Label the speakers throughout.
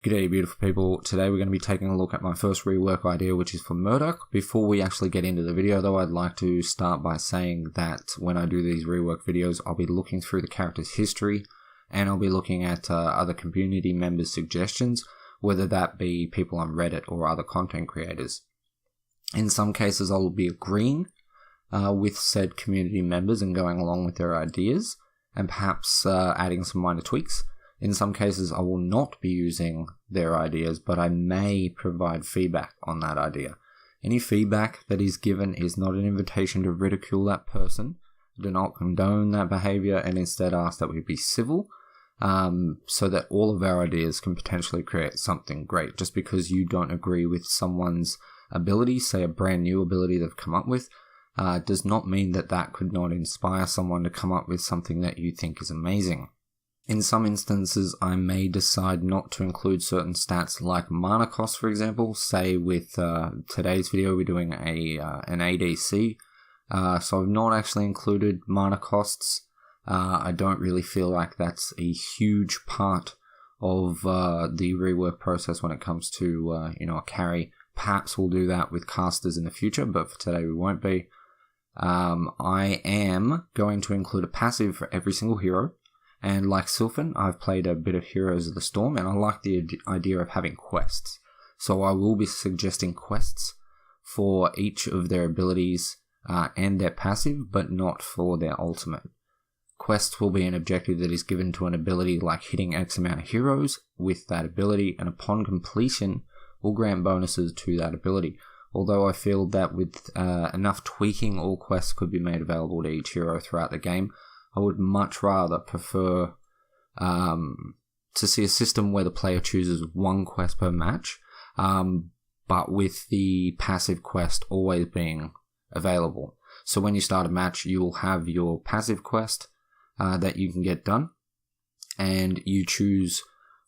Speaker 1: G'day beautiful people, today we're going to be taking a look at my first rework idea, which is for Murdock. Before we actually get into the video though, I'd like to start by saying that when I do these rework videos, I'll be looking through the character's history, and I'll be looking at other community members' suggestions, whether that be people on Reddit or other content creators. In some cases I'll be agreeing with said community members and going along with their ideas, and perhaps adding some minor tweaks. In some cases, I will not be using their ideas, but I may provide feedback on that idea. Any feedback that is given is not an invitation to ridicule that person. I do not condone that behavior, and instead ask that we be civil, so that all of our ideas can potentially create something great. Just because you don't agree with someone's ability, say a brand new ability they've come up with, does not mean that that could not inspire someone to come up with something that you think is amazing. In some instances, I may decide not to include certain stats like mana cost, for example. Say with today's video, we're doing an ADC, so I've not actually included mana costs. I don't really feel like that's a huge part of the rework process when it comes to a carry. Perhaps we'll do that with casters in the future, but for today we won't be. I am going to include a passive for every single hero. And like Sylphan, I've played a bit of Heroes of the Storm, and I like the idea of having quests. So I will be suggesting quests for each of their abilities and their passive, but not for their ultimate. Quests will be an objective that is given to an ability like hitting X amount of heroes with that ability, and upon completion will grant bonuses to that ability. Although I feel that with enough tweaking, all quests could be made available to each hero throughout the game. I would much rather prefer to see a system where the player chooses one quest per match, but with the passive quest always being available. So when you start a match, you will have your passive quest that you can get done, and you choose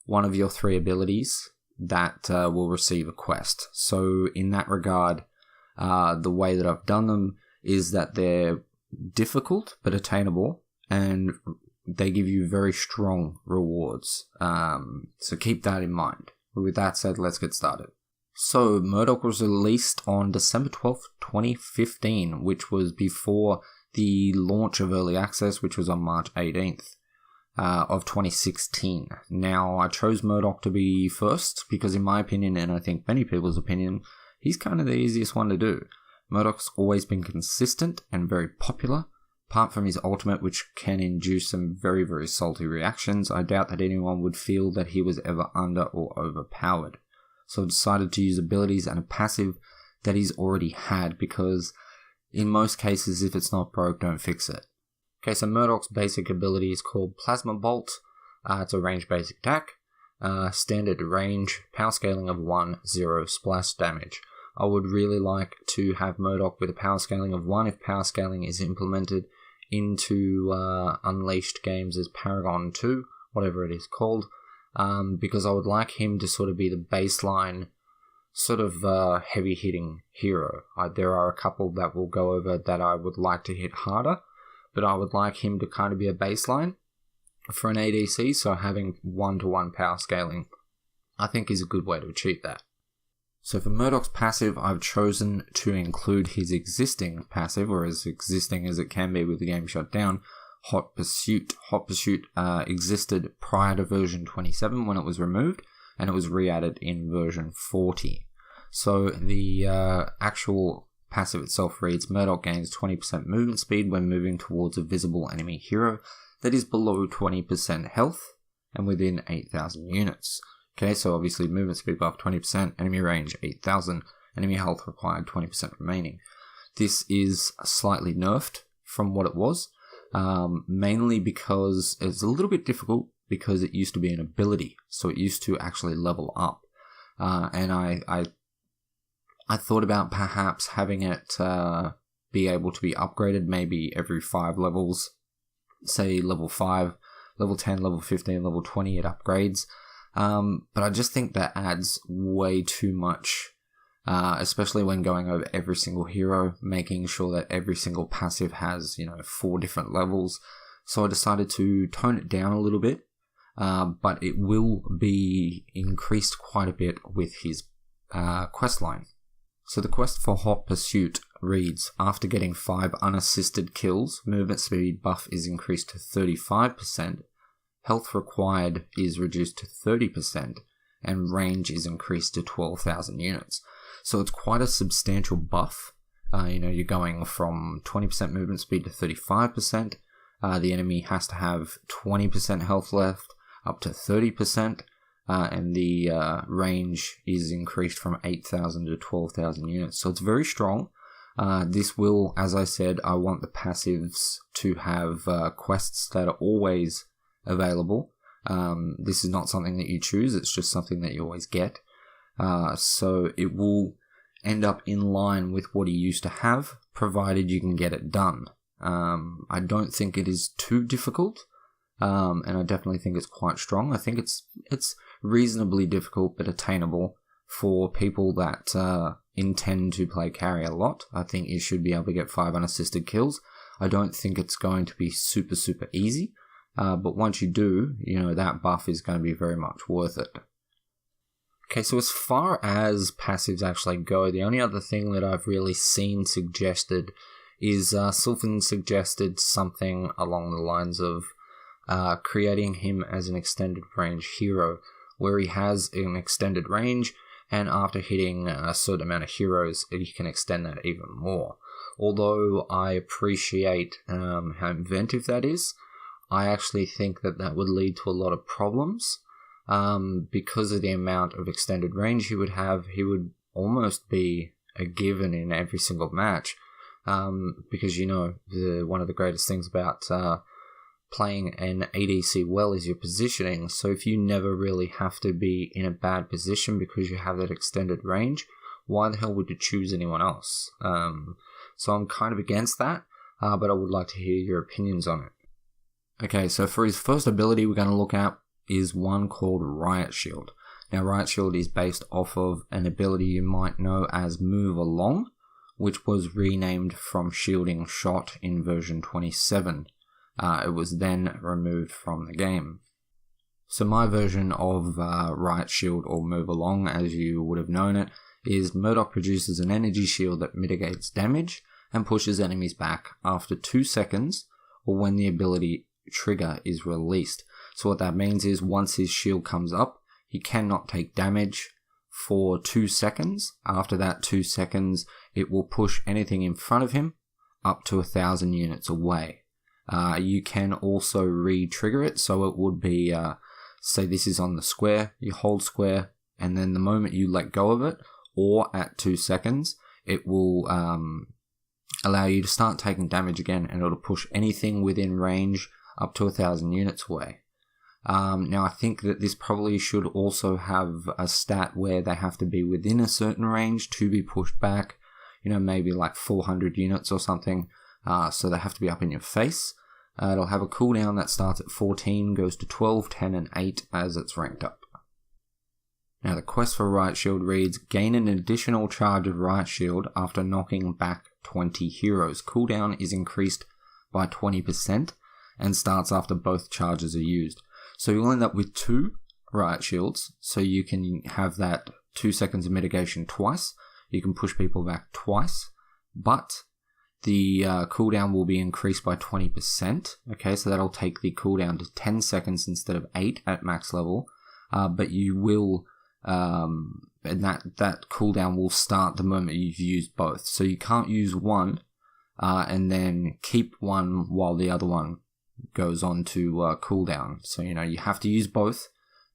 Speaker 1: one of your 3 abilities that will receive a quest. So in that regard, the way that I've done them is that they're difficult but attainable, and they give you very strong rewards. So keep that in mind. With that said, let's get started. So Murdock was released on December 12th, 2015, which was before the launch of Early Access, which was on March 18th of 2016. Now, I chose Murdock to be first because in my opinion, and I think many people's opinion, he's kind of the easiest one to do. Murdock's always been consistent and very popular. Apart from his ultimate, which can induce some very, very salty reactions, I doubt that anyone would feel that he was ever under or overpowered. So I decided to use abilities and a passive that he's already had, because in most cases, if it's not broke, don't fix it. Okay, so Murdock's basic ability is called Plasma Bolt. It's a range basic attack. Standard range, power scaling of 1, 0, splash damage. I would really like to have Murdock with a power scaling of 1 if power scaling is implemented into Unleashed Games as Paragon 2, whatever it is called, because I would like him to sort of be the baseline sort of heavy-hitting hero. There are a couple that we'll go over that I would like to hit harder, but I would like him to kind of be a baseline for an ADC, so having 1-to-1 power scaling I think is a good way to achieve that. So for Murdock's passive, I've chosen to include his existing passive, or as existing as it can be with the game shut down, Hot Pursuit. Hot Pursuit existed prior to version 27 when it was removed, and it was re-added in version 40. So the actual passive itself reads, Murdock gains 20% movement speed when moving towards a visible enemy hero that is below 20% health and within 8,000 units. Okay, so obviously movement speed above 20%, enemy range 8,000, enemy health required 20% remaining. This is slightly nerfed from what it was, mainly because it's a little bit difficult because it used to be an ability, so it used to actually level up. And I thought about perhaps having it be able to be upgraded maybe every 5 levels, say level 5, level 10, level 15, level 20, it upgrades. But I just think that adds way too much, especially when going over every single hero, making sure that every single passive has, 4 different levels. So I decided to tone it down a little bit, but it will be increased quite a bit with his quest line. So the quest for Hot Pursuit reads, after getting 5 unassisted kills, movement speed buff is increased to 35%, health required is reduced to 30%, and range is increased to 12,000 units. So it's quite a substantial buff. You're going from 20% movement speed to 35%. The enemy has to have 20% health left, up to 30%, and the range is increased from 8,000 to 12,000 units. So it's very strong. This will, as I said, I want the passives to have quests that are always available. This is not something that you choose, it's just something that you always get. So it will end up in line with what he used to have, provided you can get it done. I don't think it is too difficult, and I definitely think it's quite strong. I think it's reasonably difficult but attainable for people that intend to play carry a lot. I think you should be able to get 5 unassisted kills. I don't think it's going to be super easy, but once you do, that buff is going to be very much worth it. Okay, so as far as passives actually go, the only other thing that I've really seen suggested is Sylvan suggested something along the lines of creating him as an extended range hero, where he has an extended range, and after hitting a certain amount of heroes, he can extend that even more. Although I appreciate how inventive that is, I actually think that would lead to a lot of problems. Because of the amount of extended range he would have, he would almost be a given in every single match. Because one of the greatest things about playing an ADC well is your positioning. So if you never really have to be in a bad position because you have that extended range, why the hell would you choose anyone else? So I'm kind of against that, but I would like to hear your opinions on it. Okay, so for his first ability we're going to look at is one called Riot Shield. Now, Riot Shield is based off of an ability you might know as Move Along, which was renamed from Shielding Shot in version 27. It was then removed from the game. So my version of Riot Shield, or Move Along as you would have known it, is Murdock produces an energy shield that mitigates damage and pushes enemies back after 2 seconds or when the ability trigger is released. So what that means is once his shield comes up, he cannot take damage for 2 seconds. After that 2 seconds, it will push anything in front of him up to 1,000 units away. You can also re-trigger it, so it would be, say this is on the square, you hold square, and then the moment you let go of it, or at 2 seconds, it will allow you to start taking damage again, and it'll push anything within range up to 1,000 units away. Now I think that this probably should also have a stat where they have to be within a certain range to be pushed back, maybe like 400 units or something, so they have to be up in your face. It'll have a cooldown that starts at 14, goes to 12, 10 and 8 as it's ranked up. Now the quest for Riot Shield reads, gain an additional charge of Riot Shield after knocking back 20 heroes. Cooldown is increased by 20% and starts after both charges are used. So you'll end up with 2 Riot Shields, so you can have that 2 seconds of mitigation twice. You can push people back twice, but the cooldown will be increased by 20%. Okay, so that'll take the cooldown to 10 seconds instead of 8 at max level. But you will, and that cooldown will start the moment you've used both. So you can't use one and then keep one while the other one goes on to cooldown. So you have to use both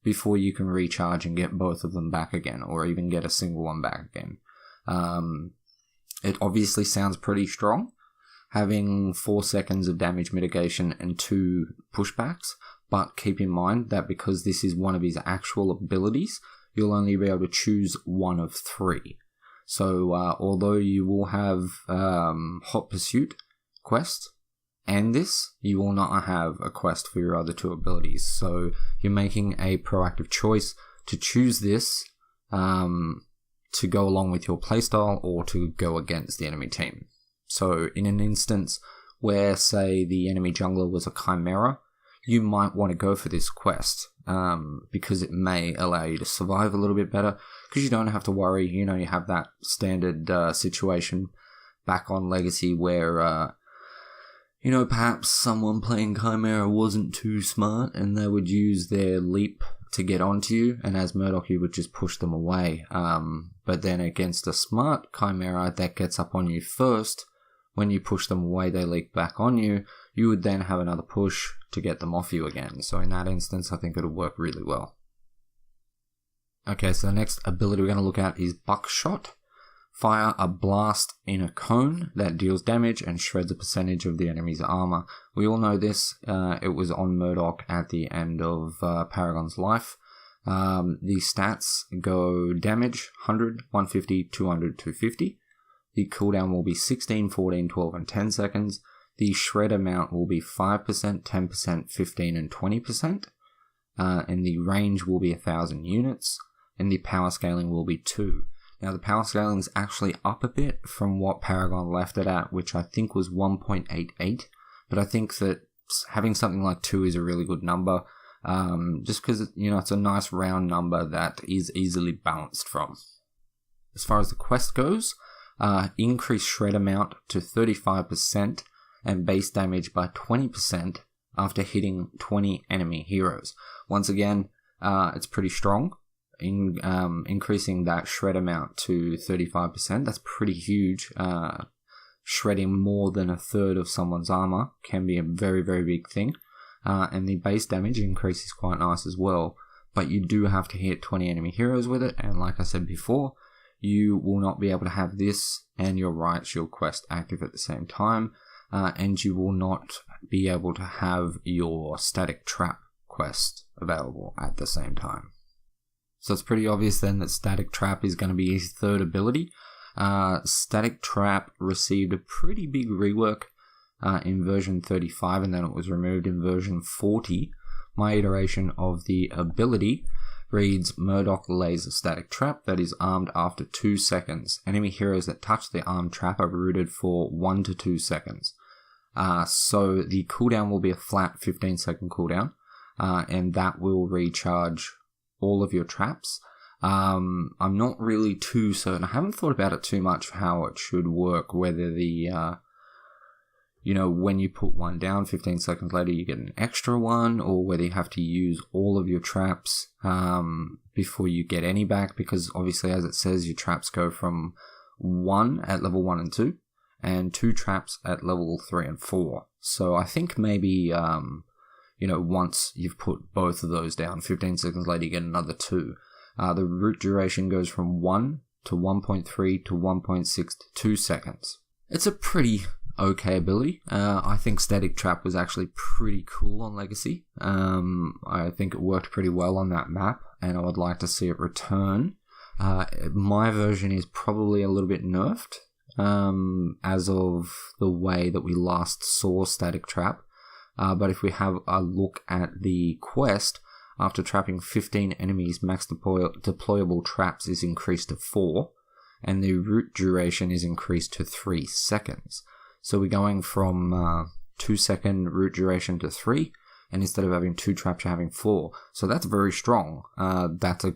Speaker 1: before you can recharge and get both of them back again, or even get a single one back again. It obviously sounds pretty strong, having 4 seconds of damage mitigation and 2 pushbacks, but keep in mind that because this is one of his actual abilities, you'll only be able to choose one of 3. So although you will have Hot Pursuit quest and this, you will not have a quest for your other 2 abilities. So you're making a proactive choice to choose this to go along with your playstyle or to go against the enemy team. So in an instance where, say, the enemy jungler was a Chimera, you might want to go for this quest because it may allow you to survive a little bit better, because you don't have to worry. You know, you have that standard situation back on Legacy where, you know, perhaps someone playing Chimera wasn't too smart and they would use their leap to get onto you, and as Murdock you would just push them away. But then against a smart Chimera that gets up on you first, when you push them away they leap back on you, you would then have another push to get them off you again. So in that instance I think it would work really well. Okay, so the next ability we're going to look at is Buckshot. Fire a blast in a cone that deals damage and shreds a percentage of the enemy's armor. We all know this. It was on Murdock at the end of Paragon's life. The stats go damage 100, 150, 200, 250. The cooldown will be 16, 14, 12, and 10 seconds. The shred amount will be 5%, 10%, 15, and 20%. And the range will be 1,000 units. And the power scaling will be 2. Now the power scaling is actually up a bit from what Paragon left it at, which I think was 1.88. But I think that having something like 2 is a really good number, just because, you know, it's a nice round number that is easily balanced from. As far as the quest goes, increase shred amount to 35% and base damage by 20% after hitting 20 enemy heroes. Once again, it's pretty strong. Increasing that shred amount to 35%, that's pretty huge. Shredding more than a third of someone's armor can be a very, very big thing. And the base damage increase is quite nice as well. But you do have to hit 20 enemy heroes with it, and like I said before, you will not be able to have this and your Riot Shield quest active at the same time, and you will not be able to have your Static Trap quest available at the same time. So it's pretty obvious then that Static Trap is going to be his third ability. Static Trap received a pretty big rework in version 35, and then it was removed in version 40. My iteration of the ability reads: Murdock lays a static trap that is armed after 2 seconds. Enemy heroes that touch the armed trap are rooted for 1 to 2 seconds. So the cooldown will be a flat 15-second cooldown, and that will recharge all of your traps. I'm not really too certain. I haven't thought about it too much how it should work, whether the you know, when you put one down, 15 seconds later you get an extra one, or whether you have to use all of your traps before you get any back, because obviously, as it says, your traps go from 1 at level 1 and 2, and 2 traps at level 3 and 4. So I think maybe, you know, once you've put both of those down, 15 seconds later you get another 2. The root duration goes from 1 to 1.3 to 1.6 to 2 seconds. It's a pretty okay ability. I think Static Trap was actually pretty cool on Legacy. I think it worked pretty well on that map, and I would like to see it return. My version is probably a little bit nerfed as of the way that we last saw Static Trap. But if we have a look at the quest, after trapping 15 enemies, max deployable traps is increased to 4, and the root duration is increased to 3 seconds. So we're going from 2 second root duration to 3, and instead of having 2 traps, you're having 4. So that's very strong. That's a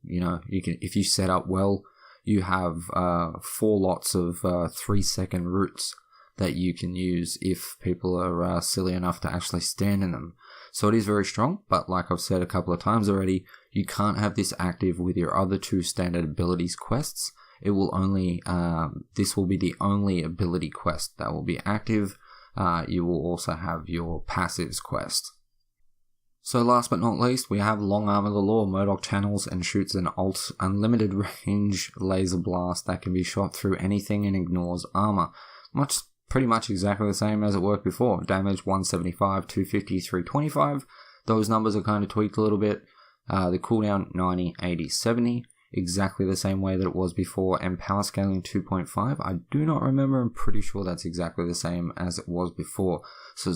Speaker 1: you know, you can, if you set up well, you have 4 lots of 3 second roots that you can use if people are silly enough to actually stand in them. So it is very strong, but like I've said a couple of times already, you can't have this active with your other 2 standard abilities quests. It will only, this will be the only ability quest that will be active. You will also have your passives quest. So last but not least, we have Long Arm of the Law. Murdock channels and shoots an unlimited range laser blast that can be shot through anything and ignores armor. Pretty much exactly the same as it worked before. Damage 175, 250, 325. Those numbers are kind of tweaked a little bit. The cooldown 90, 80, 70. Exactly the same way that it was before, and power scaling 2.5. I do not remember. I'm pretty sure that's exactly the same as it was before. So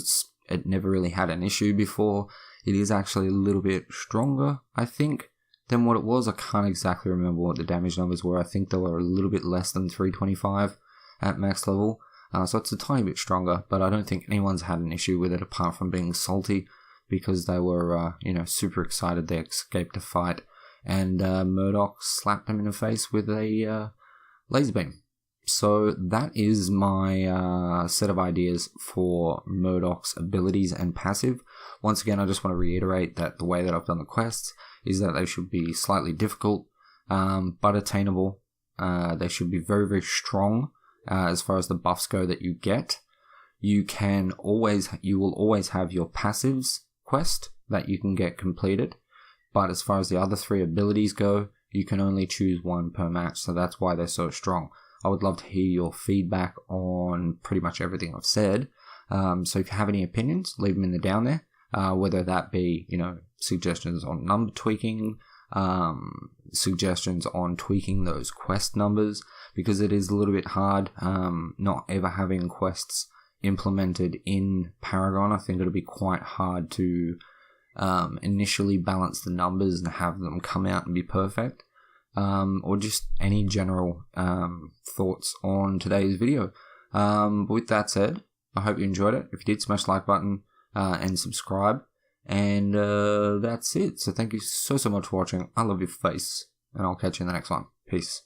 Speaker 1: it never really had an issue before. It is actually a little bit stronger, I think, than what it was. I can't exactly remember what the damage numbers were. I think they were a little bit less than 325 at max level. So it's a tiny bit stronger, but I don't think anyone's had an issue with it apart from being salty. because they were, super excited they escaped a fight, and Murdock slapped him in the face with a laser beam. So that is my set of ideas for Murdock's abilities and passive. Once again, I just want to reiterate that the way that I've done the quests is that they should be slightly difficult, but attainable. They should be very, very strong as far as the buffs go that you get. You will always have your passives quest that you can get completed, but as far as the other 3 abilities go, you can only choose 1 per match, so that's why they're so strong. I would love to hear your feedback on pretty much everything I've said. So if you have any opinions, leave them in the down there. Whether that be, suggestions on number tweaking, suggestions on tweaking those quest numbers, because it is a little bit hard not ever having quests implemented in Paragon. I think it'll be quite hard to initially balance the numbers and have them come out and be perfect. Or just any general thoughts on today's video. With that said, I hope you enjoyed it. If you did, smash the like button and subscribe. And that's it. So thank you so much for watching. I love your face, and I'll catch you in the next one. Peace.